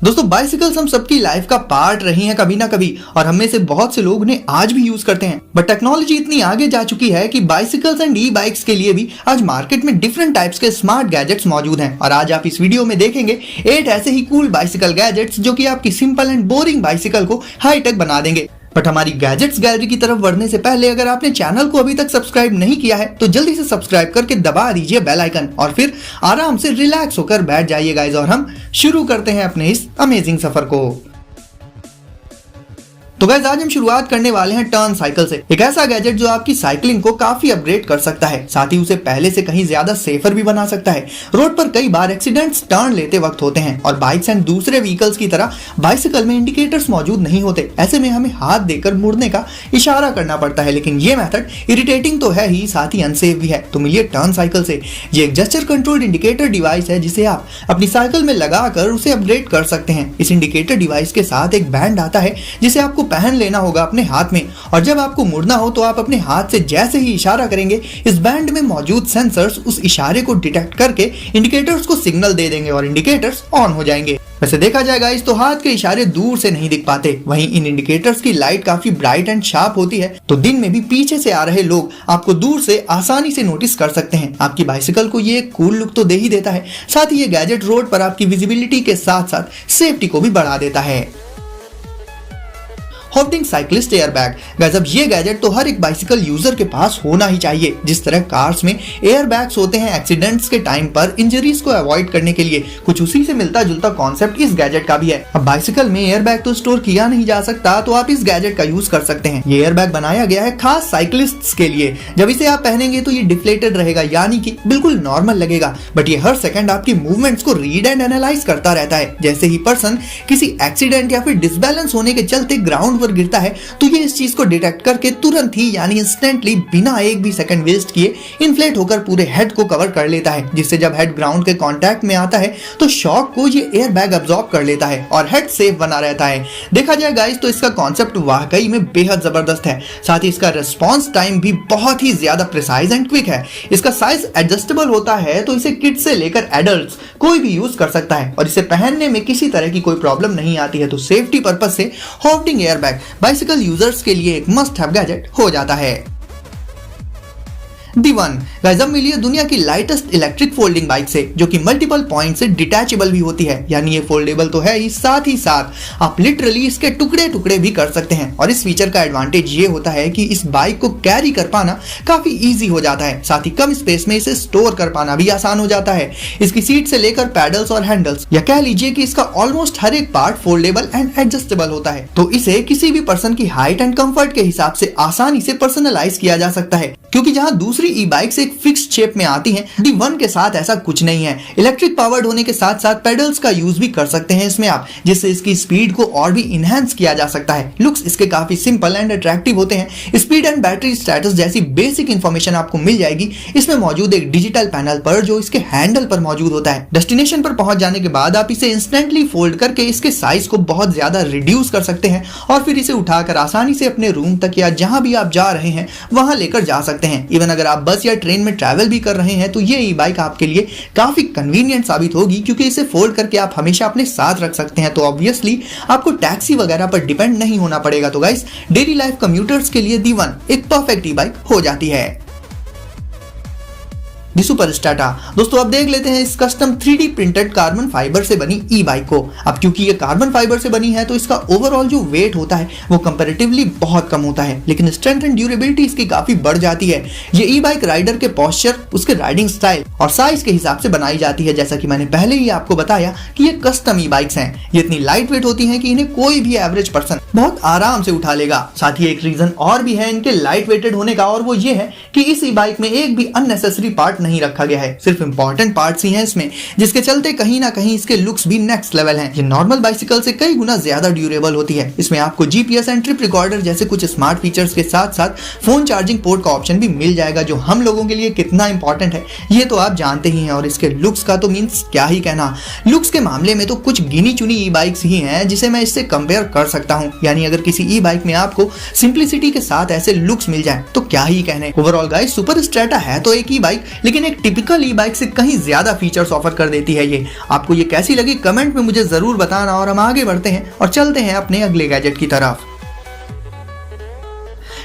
दोस्तों बाइसिकल्स हम सबकी लाइफ का पार्ट रही हैं कभी ना कभी, और हम में से बहुत से लोग उन्हें आज भी यूज करते हैं। बट टेक्नोलॉजी इतनी आगे जा चुकी है कि बाइसिकल्स एंड ई बाइक्स के लिए भी आज मार्केट में डिफरेंट टाइप्स के स्मार्ट गैजेट्स मौजूद हैं। और आज आप इस वीडियो में देखेंगे 8 ऐसे ही कूल बाइसिकल गैजेट्स जो कि आपकी सिंपल एंड बोरिंग बाइसिकल को हाईटेक बना देंगे। बट हमारी गैजेट्स गैलरी की तरफ बढ़ने से पहले अगर आपने चैनल को अभी तक सब्सक्राइब नहीं किया है तो जल्दी से सब्सक्राइब करके दबा दीजिए बेल आइकन और फिर आराम से रिलैक्स होकर बैठ जाइए गाइस, और हम शुरू करते हैं अपने इस अमेजिंग सफर को। तो गाइस आज हम शुरुआत करने वाले हैं टर्न साइकिल से, एक ऐसा गैजेट जो आपकी साइकिलिंग को काफी अपग्रेड कर सकता है, साथ ही उसे पहले से कहीं ज्यादा सेफर भी बना सकता है। रोड पर कई बार एक्सीडेंट्स टर्न लेते वक्त होते हैं और बाइक्स एंड दूसरे व्हीकल्स की तरह बाइसिकल में इंडिकेटर्स मौजूद नहीं होते। ऐसे में हमें हाथ देकर मुड़ने का इशारा करना पड़ता है, लेकिन ये मेथड इरिटेटिंग तो है ही, साथ ही अनसेफ भी है। तो मिलिए टर्न साइकिल से। ये एक जेस्चर कंट्रोल्ड इंडिकेटर डिवाइस है जिसे आप अपनी साइकिल में लगाकर उसे अपग्रेड कर सकते हैं। इस इंडिकेटर डिवाइस के साथ एक बैंड आता है जिसे आपको पहन लेना होगा अपने हाथ में, और जब आपको मुड़ना हो तो आप अपने हाथ से जैसे ही इशारा करेंगे इस बैंड में मौजूद सेंसर्स उस इशारे को डिटेक्ट करके इंडिकेटर्स को सिग्नल दे देंगे और इंडिकेटर्स ऑन हो जाएंगे। वैसे देखा जाएगा इस तो हाथ के इशारे दूर से नहीं दिख पाते, वहीं इन इंडिकेटर्स की लाइट काफी ब्राइट एंड शार्प होती है, तो दिन में भी पीछे से आ रहे लोग आपको दूर से आसानी से नोटिस कर सकते हैं। आपकी बाइसिकल को ये कूल लुक तो दे ही देता है, साथ ही ये गैजेट रोड पर आपकी विजिबिलिटी के साथ साथ सेफ्टी को भी बढ़ा देता है। Holding cyclist air bag. Guys अब ये गैजेट तो हर एक बाइसिकल यूजर के पास होना ही चाहिए। जिस तरह कार्स में एयर बैग्स होते हैं एक्सीडेंट्स के टाइम पर इंजरीज को अवॉइड करने के लिए, कुछ उसी से मिलता जुलता कॉन्सेप्ट इस गैजेट का भी है। अब बाइसिकल में एयर बैग तो स्टोर किया नहीं जा सकता, तो आप इस गैजेट का यूज कर सकते हैं। ये एयर बैग बनाया गया है खास साइक्लिस्ट्स के लिए। जब इसे आप पहनेंगे तो ये डिफ्लेटेड रहेगा, यानी कि बिल्कुल नॉर्मल लगेगा, बट ये हर सेकंड आपकी मूवमेंट्स को रीड एंड एनालाइज करता रहता है। जैसे ही पर्सन किसी एक्सीडेंट या फिर डिसबैलेंस होने के चलते ग्राउंड पर गिरता है तो ये इस चीज को डिटेक्ट करके तुरंत ही यानी इंस्टेंटली बिना एक भी सेकंड वेस्ट किए इन्फ्लेट होकर पूरे हेड को कवर कर लेता है, जिससे जब हेड ग्राउंड के कांटेक्ट में आता है तो शॉक को ये एयर बैग अब्सॉर्ब कर लेता है और हेड सेफ बना रहता है। देखा जाए गाइस तो इसका कॉन्सेप्ट वाकई में बेहद जबरदस्त है, साथ ही इसका रिस्पॉन्स टाइम भी बहुत ही ज्यादा प्रिसाइज एंड क्विक है। इसका साइज एडजस्टेबल होता है, तो इसे किड्स से लेकर एडल्ट्स कोई भी यूज कर सकता है और इसे पहनने में किसी तरह की कोई प्रॉब्लम नहीं आती है। तो सेफ्टी पर्पस से holding air bag bicycle users के लिए एक मस्ट हैव गैजेट हो जाता है। D1 गाइस अब मिली है दुनिया की लाइटेस्ट इलेक्ट्रिक फोल्डिंग बाइक से, जो कि मल्टीपल पॉइंट से डिटैचेबल भी होती है, यानी ये फोल्डेबल तो है ही साथ आप लिटरली इसके टुकड़े टुकड़े भी कर सकते हैं। और इस फीचर का एडवांटेज ये होता है कि इस बाइक को कैरी कर पाना काफी इजी हो जाता है, साथ ही कम स्पेस में इसे स्टोर कर पाना भी आसान हो जाता है। इसकी सीट से लेकर पैडल्स और हैंडल्स, या कह लीजिए कि इसका ऑलमोस्ट हर एक पार्ट फोल्डेबल एंड एडजस्टेबल होता है, तो इसे किसी भी पर्सन की हाइट एंड कंफर्ट के हिसाब से आसानी से पर्सनलाइज किया जा सकता है। क्योंकि जहां दूसरी ई बाइक्स एक फिक्स्ड शेप में आती हैं, D1 के साथ ऐसा कुछ नहीं है। इलेक्ट्रिक पावर्ड होने के साथ साथ पेडल्स का यूज भी कर सकते हैं इसमें आप, जिससे इसकी स्पीड को और भी इनहेंस किया जा सकता है। लुक्स इसके काफी सिंपल एंड अट्रैक्टिव होते हैं। स्पीड एंड बैटरी स्टेटस जैसी बेसिक इंफॉर्मेशन आपको मिल जाएगी इसमें मौजूद एक डिजिटल पैनल पर, जो इसके हैंडल पर मौजूद होता है। डेस्टिनेशन पर पहुंच जाने के बाद आप इसे इंस्टेंटली फोल्ड करके इसके साइज को बहुत ज्यादा रिड्यूस कर सकते हैं और फिर इसे उठाकर आसानी से अपने रूम तक या जहां भी आप जा रहे हैं वहां लेकर जा सकते हैं। इवन अगर आप बस या ट्रेन में ट्रैवल भी कर रहे हैं तो ये ई बाइक आपके लिए काफी कन्वीनियंट साबित होगी, क्योंकि इसे फोल्ड करके आप हमेशा अपने साथ रख सकते हैं। तो ऑब्वियसली आपको टैक्सी वगैरह पर डिपेंड नहीं होना पड़ेगा। तो गाइस डेली लाइफ कम्यूटर्स के लिए D1 एक परफेक्ट ई बाइक हो जाती है। दी सुपर स्टाटा। दोस्तों अब देख लेते हैं इस custom 3D printed carbon fibre से बनी ई बाइक को। अब क्योंकि ये कार्बन फाइबर से बनी है तो इसका ओवरऑल जो वेट होता है वो कंपैरेटिवली बहुत कम होता है, लेकिन स्ट्रेंथ एंड ड्यूरेबिलिटी इसकी काफी बढ़ जाती है। ये ई बाइक राइडर के पोस्चर, उसके राइडिंग स्टाइल और साइज के हिसाब से बनाई जाती है। जैसा कि मैंने पहले ही आपको बताया कि ये कस्टम ई बाइक्स हैं। ये इतनी लाइट वेट होती हैं कि इन्हें कोई भी एवरेज पर्सन बहुत आराम से उठा लेगा। साथ ही एक रीजन और भी है इनके लाइट वेटेड होने का, और वो ये है कि इस ई बाइक में एक भी अननेसेसरी पार्ट नहीं रखा गया है, सिर्फ इंपॉर्टेंट पार्ट्स ही हैं इसमें, जिसके चलते कहीं ना कहीं इसके लुक्स भी नेक्स्ट लेवल हैं। ये नॉर्मल बाइसिकल से कई गुना ज्यादा ड्यूरेबल होती है। इसमें आपको जीपीएस एंड ट्रिप रिकॉर्डर जैसे कुछ स्मार्ट फीचर्स के साथ साथ फोन चार्जिंग पोर्ट का ऑप्शन भी मिल जाएगा, जो हम लोगों के लिए कितना इंपॉर्टेंट है ये तो आप जानते ही हैं। और इसके लुक्स का तो मींस क्या ही कहना। लुक्स के मामले में तो कुछ गिनी चुनी ई बाइक्स ही हैं जिसे मैं इससे कंपेयर कर सकता हूं, यानी अगर किसी ई बाइक में आपको सिंप्लिसिटी के साथ ऐसे लुक्स मिल जाए तो क्या ही कहने। ओवरऑल गाइस सुपर स्ट्रेटा है तो एक ई बाइक, लेकिन एक टिपिकल ई बाइक से कहीं ज्यादा फीचर्स ऑफर कर देती है ये। आपको ये कैसी लगी कमेंट में मुझे जरूर बताना, और हम आगे बढ़ते हैं और चलते हैं अपने अगले गैजेट की तरफ।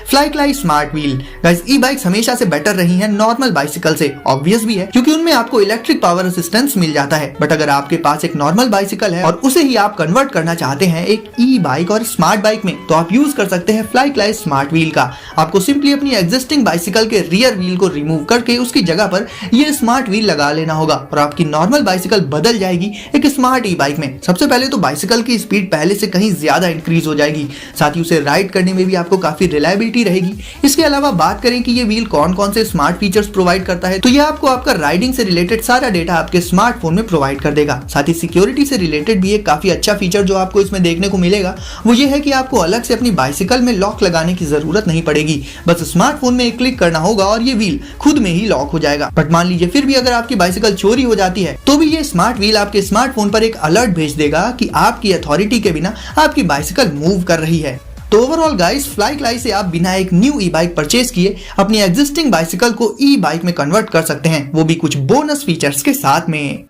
फ्लाईक्लाई स्मार्ट व्हील। गाइस, ई बाइक्स हमेशा से बेटर रही हैं नॉर्मल बाइसिकल से। ऑब्वियस भी है क्योंकि उनमें आपको इलेक्ट्रिक पावर असिस्टेंस मिल जाता है। बट अगर आपके पास एक नॉर्मल बाइसिकल है और उसे ही आप कन्वर्ट करना चाहते हैं एक ई बाइक और स्मार्ट बाइक में, तो आप यूज कर सकते हैं फ्लाईक्लाई स्मार्ट व्हील का। आपको सिंपली अपनी एग्जिस्टिंग बाइसिकल के रियर व्हील को रिमूव करके उसकी जगह पर ये स्मार्ट व्हील लगा लेना होगा और आपकी नॉर्मल बाइसिकल बदल जाएगी एक स्मार्ट ई बाइक में। सबसे पहले तो बाइसिकल की स्पीड पहले से कहीं ज्यादा इंक्रीज हो जाएगी, साथ ही उसे राइड करने में भी आपको काफी रिलायबिलिटी रहेगी। इसके अलावा बात करें कि ये व्हील कौन कौन से स्मार्ट फीचर्स प्रोवाइड करता है, तो ये आपको आपका राइडिंग से रिलेटेड सारा डेटा आपके स्मार्टफोन में प्रोवाइड कर देगा। साथ ही सिक्योरिटी से रिलेटेड भी एक काफी अच्छा फीचर जो आपको इसमें देखने को मिलेगा वो ये है कि आपको अलग से अपनी बाइसिकल में लॉक लगाने की जरूरत नहीं पड़ेगी। बस स्मार्टफोन में एक क्लिक करना होगा और ये व्हील खुद में ही लॉक हो जाएगा। बट मान लीजिए फिर भी अगर आपकी बाइसिकल चोरी हो जाती है तो भी ये स्मार्ट व्हील आपके स्मार्टफोन पर एक अलर्ट भेज देगा कि आपकी अथॉरिटी के बिना आपकी बाइसिकल मूव कर रही है। तो ओवरऑल गाइस, फ्लाईक्लाई से आप बिना एक न्यू ई बाइक परचेज किए अपनी एग्जिस्टिंग बाइसिकल को ई बाइक में कन्वर्ट कर सकते हैं, वो भी कुछ बोनस फीचर्स के साथ में।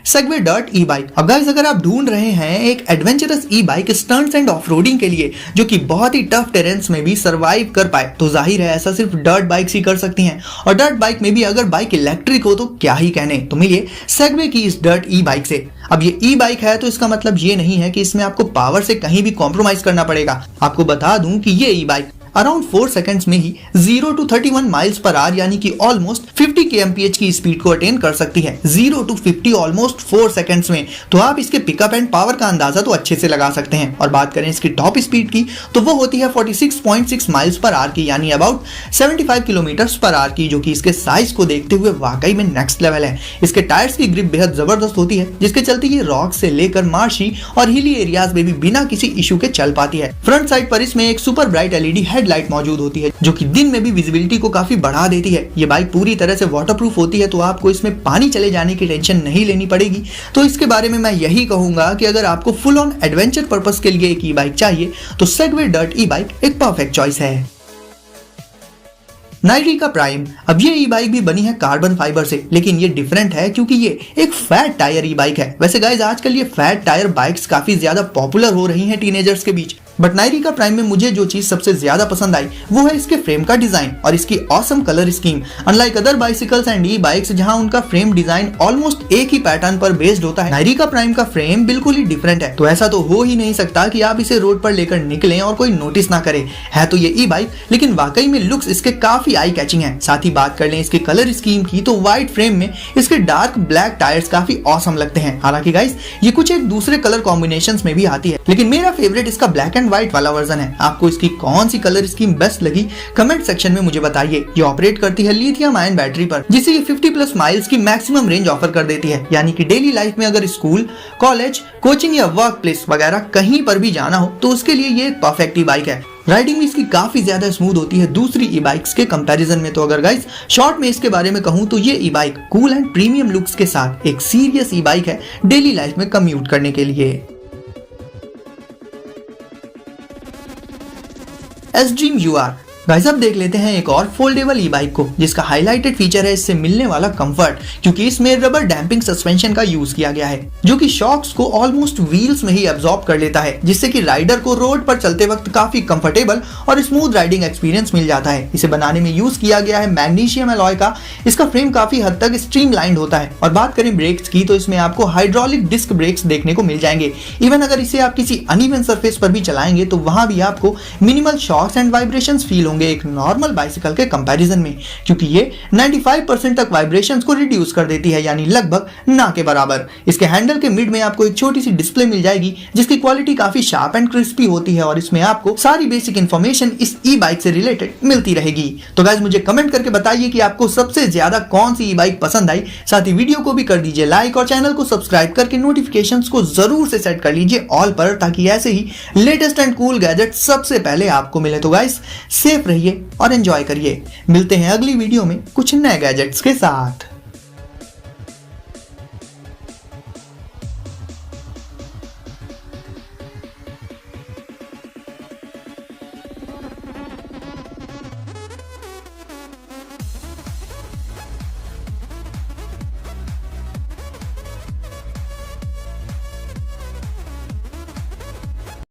सेगवे डर्ट ई बाइक। अब गाइस, अगर आप ढूंढ रहे हैं एक adventurous E bike stunts and off-roading के लिए जो कि बहुत ही टफ टेरेंस में भी सरवाइव कर पाए, तो जाहिर है ऐसा सिर्फ डर्ट बाइक्स ही कर सकती हैं। और डर्ट बाइक में भी अगर बाइक इलेक्ट्रिक हो तो क्या ही कहने। तो मिलिए सेगवे की इस डर्ट ई बाइक से। अब ये ई बाइक है तो इसका मतलब ये नहीं है कि इसमें आपको पावर से कहीं भी कॉम्प्रोमाइज करना पड़ेगा। आपको बता दूं कि ये ई बाइक अराउंड 4 सेकंड्स में ही 0 to 31 माइल्स पर आवर यानी कि ऑलमोस्ट 50 kmph की स्पीड को अटेन कर सकती है। 0 to 50 ऑलमोस्ट 4 सेकंड्स में। तो आप इसके पिकअप एंड पावर का अंदाजा तो अच्छे से लगा सकते हैं। और बात करें इसकी टॉप स्पीड की तो वो होती है 46.6 माइल्स पर आवर की, यानी अबाउट 75 किलोमीटर्स पर आवर की, जो कि इसके साइज को देखते हुए वाकई में नेक्स्ट लेवल है। इसके टायर्स की ग्रिप बेहद जबरदस्त होती है, जिसके चलते ये रॉक से लेकर मार्शी और हिली एरियाज में भी बिना किसी इशू के चल पाती है। फ्रंट साइड पर इसमें एक सुपर ब्राइट एलईडी हेडलाइट मौजूद होती है जो कि दिन में भी विजिबिलिटी को काफी बढ़ा देती है। ये बाइक पूरी तरह से वाटरप्रूफ होती है, तो आपको इसमें पानी चले जाने की टेंशन नहीं लेनी पड़ेगी। तो इसके बारे में मैं यही कहूंगा कि अगर आपको फुल ऑन एडवेंचर पर्पस के लिए एक ई बाइक चाहिए तो सेगवे डर्ट ई बाइक एक परफेक्ट चॉइस है। नाइरिका प्राइम। अब ये ई बाइक भी बनी है कार्बन फाइबर से, लेकिन ये डिफरेंट है क्योंकि ये एक फैट टायर ई बाइक है। वैसे गाइस, आजकल ये फैट टायर बाइक्स काफी ज्यादा पॉपुलर हो रही हैं टीनेजर्स के बीच। बट नाइरिका प्राइम में मुझे जो चीज सबसे ज्यादा पसंद आई वो है इसके फ्रेम का डिजाइन और इसकी awesome colour scheme. Unlike other bicycles and E bikes जहां उनका फ्रेम डिजाइन ऑलमोस्ट एक ही पैटर्न पर बेस्ड होता है, नाइरिका प्राइम का फ्रेम बिल्कुल ही डिफरेंट है। तो ऐसा तो हो ही नहीं सकता कि आप इसे रोड पर लेकर निकलें और कोई नोटिस ना करे। है तो ये ई बाइक, लेकिन वाकई में लुक्स इसके काफी आई कैचिंग है। साथ ही बात कर लें इसके कलर स्कीम की तो व्हाइट फ्रेम में इसके डार्क ब्लैक टायर्स काफी ऑसम लगते हैं। हालांकि गाइस, ये कुछ एक दूसरे कलर कॉम्बिनेशंस में भी आती है, लेकिन मेरा फेवरेट इसका ब्लैक एंड व्हाइट वाला वर्जन है। आपको इसकी कौन सी कलर स्कीम बेस्ट लगी कमेंट सेक्शन में मुझे बताइए। ये ऑपरेट करती है लिथियम आयन बैटरी पर, जिससे ये 50+ माइल्स की मैक्सिमम रेंज ऑफर कर देती है। यानी कि डेली लाइफ में अगर स्कूल, कॉलेज, कोचिंग या वर्क प्लेस वगैरह कहीं पर भी जाना हो तो उसके लिए ये एक परफेक्ट ई बाइक है। राइडिंग भी इसकी काफी ज्यादा स्मूथ होती है दूसरी ई बाइक्स के कंपैरिजन में। तो अगर गाइस शॉर्ट में इसके बारे में कहूं तो ये e bike cool and premium looks के साथ एक सीरियस ई बाइक है डेली लाइफ में कम्यूट करने के लिए। S-Dream UR। गाइस, अब देख लेते हैं एक और फोल्डेबल ई बाइक को जिसका हाईलाइटेड फीचर है इससे मिलने वाला कंफर्ट, क्योंकि इसमें रबर डैम्पिंग सस्पेंशन का यूज किया गया है जो कि शॉक्स को ऑलमोस्ट व्हील्स में ही एब्जॉर्ब कर लेता है, जिससे कि राइडर को रोड पर चलते वक्त काफी कंफर्टेबल और स्मूथ राइडिंग एक्सपीरियंस मिल जाता है। इसे बनाने में यूज किया गया है मैग्नीशियम एलॉय का। इसका फ्रेम काफी हद तक स्ट्रीमलाइंड होता है। और बात करें ब्रेक्स की तो इसमें आपको हाइड्रोलिक डिस्क ब्रेक्स देखने को मिल जाएंगे। इवन अगर इसे आप किसी अनइवन सरफेस पर भी चलाएंगे तो वहां भी आपको minimal shocks and vibrations feel होंगे एक नॉर्मल बाइसिकल के कंपैरिजन में, क्योंकि ये 95% तक वाइब्रेशंस को रिड्यूस कर देती है, यानी लगभग ना के बराबर। इसके हैंडल के मिड में आपको एक छोटी सी डिस्प्ले मिल जाएगी जिसकी क्वालिटी काफी शार्प एंड क्रिस्पी होती है और इसमें आपको सारी बेसिक इंफॉर्मेशन इस ई बाइक से रिलेटेड मिलती रहेगी। तो गाइस, मुझे कमेंट करके बताइए कि आपको सबसे ज्यादा कौन सी ई बाइक पसंद आई। साथ ही वीडियो को भी कर दीजिए लाइक और चैनल को सब्सक्राइब करके नोटिफिकेशंस को जरूर से सेट कर लीजिए ऑल पर, ताकि ऐसे ही लेटेस्ट एंड कूल गैजेट सबसे पहले आपको मिले। तो गाइस, सेफ रहिए और एंजॉय करिए। मिलते हैं अगली वीडियो में कुछ नए गैजेट्स के साथ।